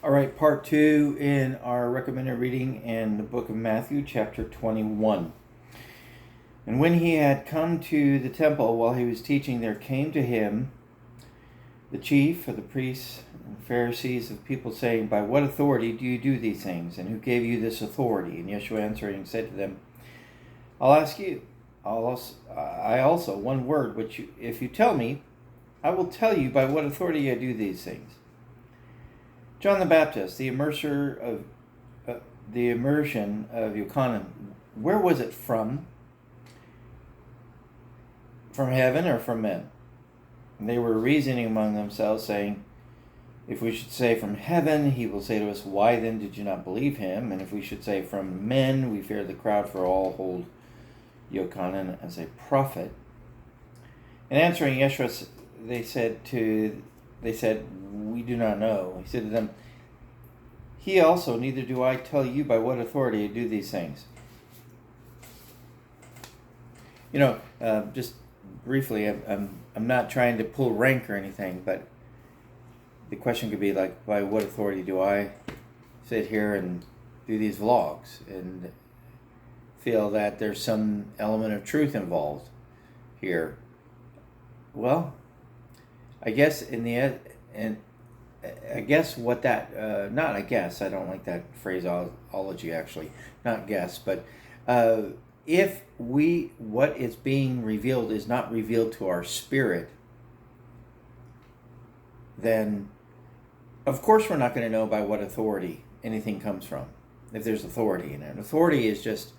All right, part 2 in our recommended reading in the book of Matthew, chapter 21. And when he had come to the temple while he was teaching, there came to him the chief of the priests and Pharisees of people, saying, "By what authority do you do these things? And who gave you this authority?" And Yeshua answering said to them, "I'll ask you. I also one word, which if you tell me, I will tell you by what authority I do these things. John the Baptist, the immersion of Yochanan, where was it from? From heaven or from men?" And they were reasoning among themselves, saying, "If we should say from heaven, he will say to us, why then did you not believe him? And if we should say from men, we fear the crowd, for all hold Yochanan as a prophet." And answering Yeshua, they said, "We do not know." He said to them, "He also, neither do I tell you by what authority I do these things." Just briefly, I'm not trying to pull rank or anything, but the question could be like, by what authority do I sit here and do these vlogs and feel that there's some element of truth involved here? Well, I guess in the end, and I guess what that, not I guess, I don't like that phraseology actually, not guess, but if what is being revealed is not revealed to our spirit, then of course we're not going to know by what authority anything comes from, if there's authority in it. Authority is just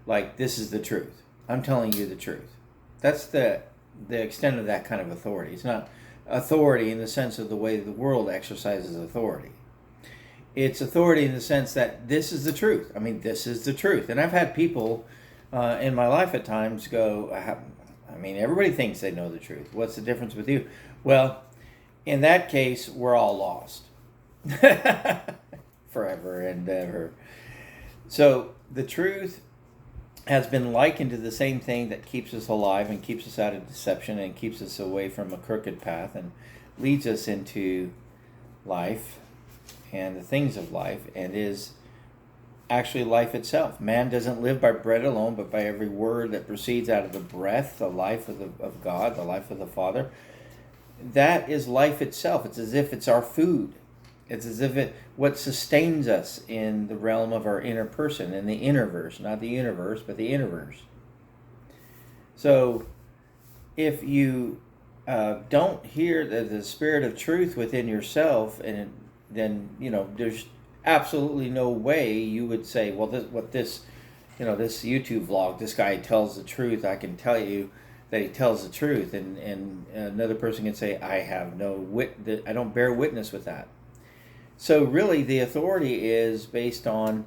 like, this is the truth. I'm telling you the truth. That's the extent of that kind of authority. It's not authority in the sense of the way the world exercises authority. It's authority in the sense that this is the truth. I mean, this is the truth. And I've had people in my life at times go, everybody thinks they know the truth. What's the difference with you? Well, in that case, we're all lost. Forever and ever. So the truth has been likened to the same thing that keeps us alive and keeps us out of deception and keeps us away from a crooked path and leads us into life and the things of life, and is actually life itself. Man doesn't live by bread alone, but by every word that proceeds out of the breath, the life of God, the life of the Father. That is life itself. It's as if it's our food. It's as if what sustains us in the realm of our inner person, in the innerverse, not the universe, but the innerverse. So if you don't hear the spirit of truth within yourself, then there's absolutely no way you would say, well, this YouTube vlog, this guy tells the truth. I can tell you that he tells the truth, and another person can say, I don't bear witness with that. So really, the authority is based on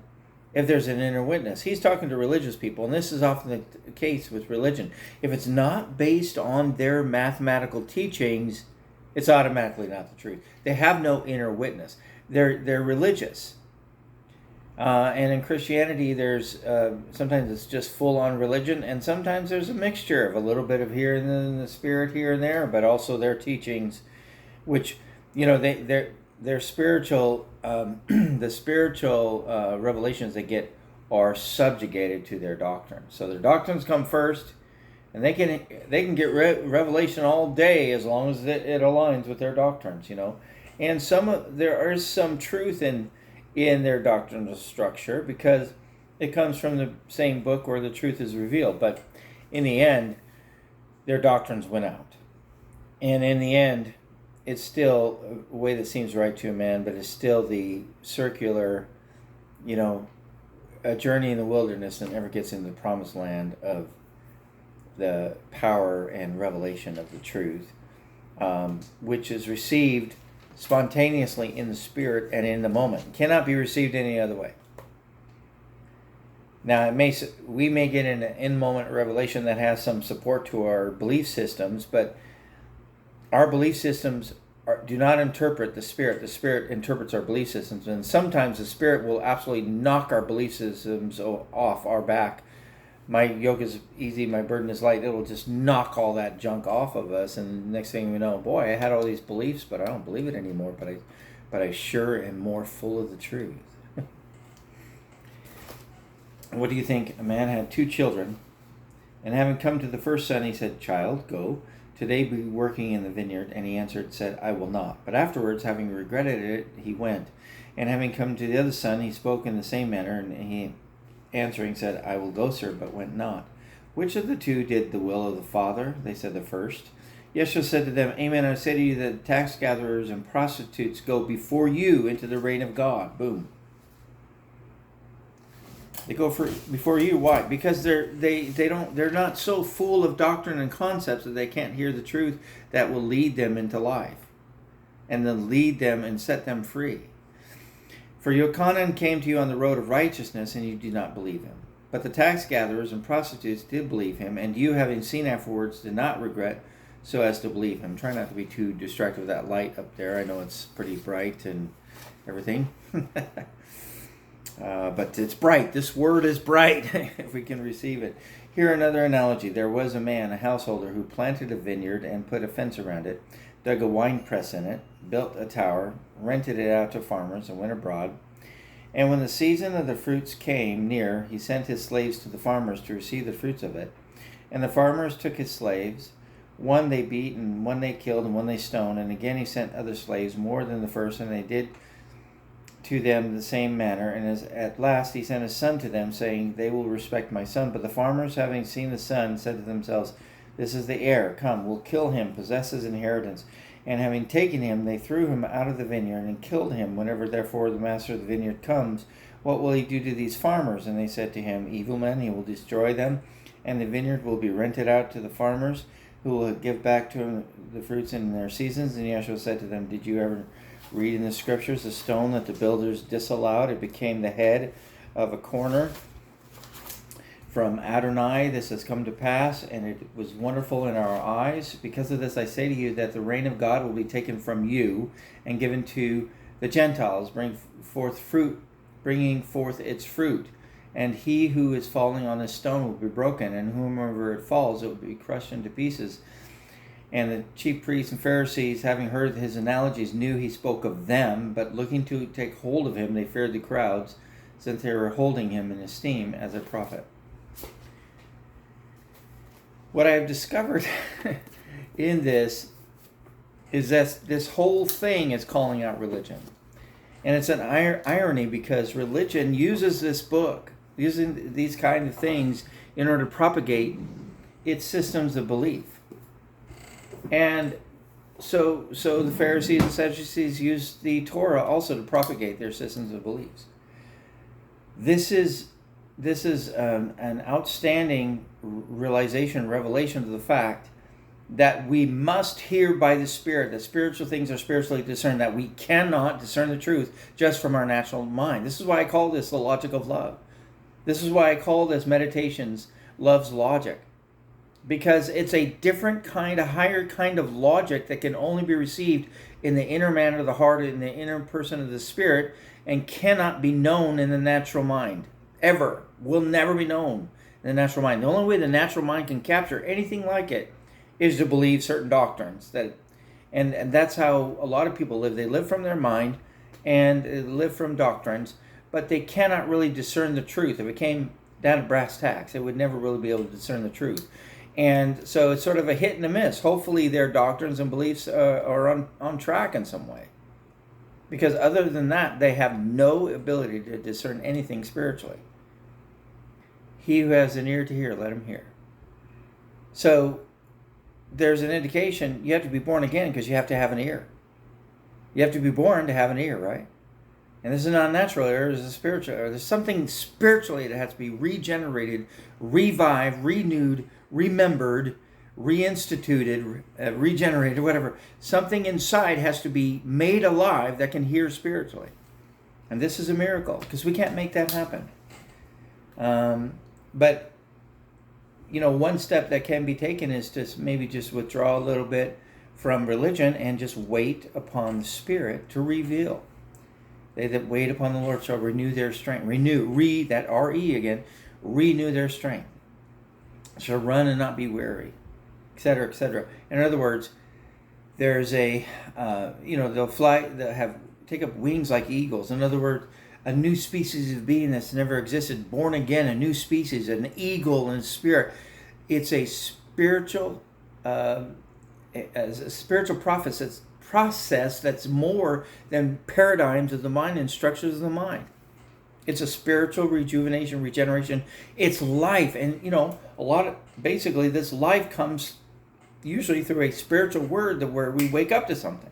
if there's an inner witness. He's talking to religious people, and this is often the case with religion. If it's not based on their mathematical teachings, it's automatically not the truth. They have no inner witness. They're religious. And in Christianity, there's sometimes it's just full-on religion, and sometimes there's a mixture of a little bit of here and then the spirit here and there, but also their teachings, which their spiritual, the spiritual revelations they get are subjugated to their doctrines. So their doctrines come first, and they can get revelation all day as long as it aligns with their doctrines, And there is some truth in their doctrinal structure because it comes from the same book where the truth is revealed. But in the end, their doctrines went out, and in the end, it's still a way that seems right to a man, but it's still the circular, a journey in the wilderness that never gets into the promised land of the power and revelation of the truth, which is received spontaneously in the spirit and in the moment. It cannot be received any other way. Now, we may get an in-moment revelation that has some support to our belief systems, but our belief systems do not interpret the Spirit. The Spirit interprets our belief systems, and sometimes the Spirit will absolutely knock our belief systems off our back. My yoke is easy, my burden is light. It'll just knock all that junk off of us, and next thing we know, boy, I had all these beliefs, but I don't believe it anymore. But but I sure am more full of the truth. What do you think? A man had 2 children, and having come to the first son, he said, Child, go, today be working in the vineyard. And he answered, said, I will not. But afterwards, having regretted it, he went. And having come to the other son, he spoke in the same manner, and he answering said, I will go, sir, but went not. Which of the 2 did the will of the father? They said, the first. Yeshua said to them, Amen, I say to you that tax gatherers and prostitutes go before you into the reign of God. Boom. They go before you. Why? Because they're not so full of doctrine and concepts that they can't hear the truth that will lead them into life, and then lead them and set them free. For Yochanan came to you on the road of righteousness, and you did not believe him. But the tax gatherers and prostitutes did believe him, and you, having seen afterwards, did not regret so as to believe him. Try not to be too distracted with that light up there. I know it's pretty bright and everything. But it's bright. This word is bright, if we can receive it. Here another analogy. There was a man, a householder, who planted a vineyard and put a fence around it, dug a wine press in it, built a tower, rented it out to farmers, and went abroad. And when the season of the fruits came near, he sent his slaves to the farmers to receive the fruits of it. And the farmers took his slaves. One they beat, and one they killed, and one they stoned. And again he sent other slaves, more than the first, and they did to them the same manner. And at last he sent his son to them, saying, They will respect my son. But the farmers, having seen the son, said to themselves, This is the heir. Come, we'll kill him, possess his inheritance. And having taken him, they threw him out of the vineyard and killed him. Whenever therefore the master of the vineyard comes, what will he do to these farmers? And they said to him, Evil men, he will destroy them, and the vineyard will be rented out to the farmers, who will give back to him the fruits in their seasons. And Yeshua said to them, Did you ever read in the scriptures the stone that the builders disallowed? It became the head of a corner. From Adonai this has come to pass, and it was wonderful in our eyes. Because of this I say to you that the reign of God will be taken from you and given to the Gentiles, bringing forth its fruit. And he who is falling on this stone will be broken, and whomever it falls, it will be crushed into pieces. And the chief priests and Pharisees, having heard his analogies, knew he spoke of them, but looking to take hold of him, they feared the crowds, since they were holding him in esteem as a prophet. What I have discovered in this is that this whole thing is calling out religion. And it's an irony, because religion uses this book, using these kind of things, in order to propagate its systems of belief. And so the Pharisees and Sadducees used the Torah also to propagate their systems of beliefs. This is an outstanding revelation of the fact that we must hear by the Spirit, that spiritual things are spiritually discerned, that we cannot discern the truth just from our natural mind. This is why I call this the logic of love. This is why I call this Meditations Love's Logic. Because it's a different kind, a higher kind of logic that can only be received in the inner man of the heart, in the inner person of the spirit, and cannot be known in the natural mind. Ever. Will never be known in the natural mind. The only way the natural mind can capture anything like it is to believe certain doctrines. And that's how a lot of people live. They live from their mind and live from doctrines, but they cannot really discern the truth. If it came down to brass tacks, they would never really be able to discern the truth. And so it's sort of a hit and a miss. Hopefully their doctrines and beliefs are on track in some way. Because other than that, they have no ability to discern anything spiritually. He who has an ear to hear, let him hear. So there's an indication you have to be born again, because you have to have an ear. You have to be born to have an ear, right? And this is not a natural ear, it's a spiritual ear. There's something spiritually that has to be regenerated, revived, renewed, remembered, reinstituted, regenerated, whatever. Something inside has to be made alive that can hear spiritually. And this is a miracle, because we can't make that happen. But, one step that can be taken is to maybe just withdraw a little bit from religion and just wait upon the Spirit to reveal. They that wait upon the Lord shall renew their strength. That R-E again, renew their strength. Shall run and not be weary, etc., etc. In other words, there's they'll fly, they'll have take up wings like eagles. In other words, a new species of being that's never existed, born again, a new species, an eagle in spirit. It's a spiritual, a spiritual process that's more than paradigms of the mind and structures of the mind. It's a spiritual rejuvenation, regeneration. It's life, and basically this life comes usually through a spiritual word where we wake up to something.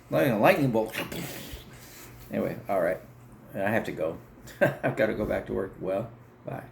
Like a lightning bolt. Anyway, all right. I have to go. I've got to go back to work. Well, bye.